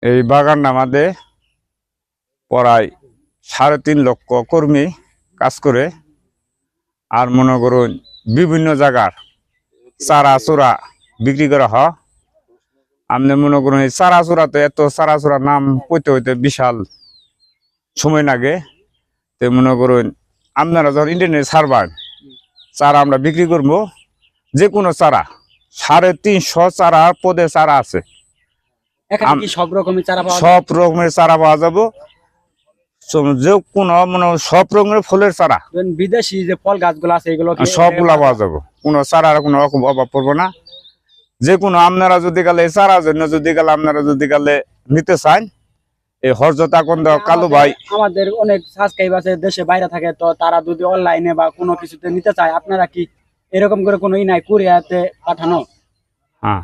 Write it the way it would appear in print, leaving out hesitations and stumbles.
এই বাগানটা আমাদের প্রায় 3.5 লক্ষ কর্মী কাজ করে। আর মনে করুন বিভিন্ন জায়গার চারা চূড়া বিক্রি করা হয়। আপনি মনে করুন এই চারা চূড়াতে এত চারা চূড়ার নাম কইতে হইতে বিশাল সময় লাগে। তো মনে করুন আপনারা যখন ইন্টারনেট ছাড়বেন চারা আমরা বিক্রি করবো, যে কোনো চারা 350 চারা পদে চারা আছে। এখানে কি সব রকমের চারা পাওয়া যায়? সব রকমের চারা পাওয়া যাবো, যে কোনো মানে সব রকমের ফুলের চারা, বিদেশি যে ফল গাছগুলো আছে এগুলো কি সবগুলা পাওয়া যাবো। কোনো চারার কোনো অভাব পড়বো না। যে কোনো আপনারা যদি গেলে এই চারার জন্য আপনারা যদি গেলে নিতে চান, এই হরজত আকন্দ কালু ভাই। আমাদের অনেক সাবস্ক্রাইব আছে দেশে বাইরে থাকে, তো তারা যদি অনলাইনে বা কোনো কিছুতে নিতে চায়, আপনারা কি এরকম করে কোনো ই নাই কুরিয়াতে পাঠানো? হ্যাঁ,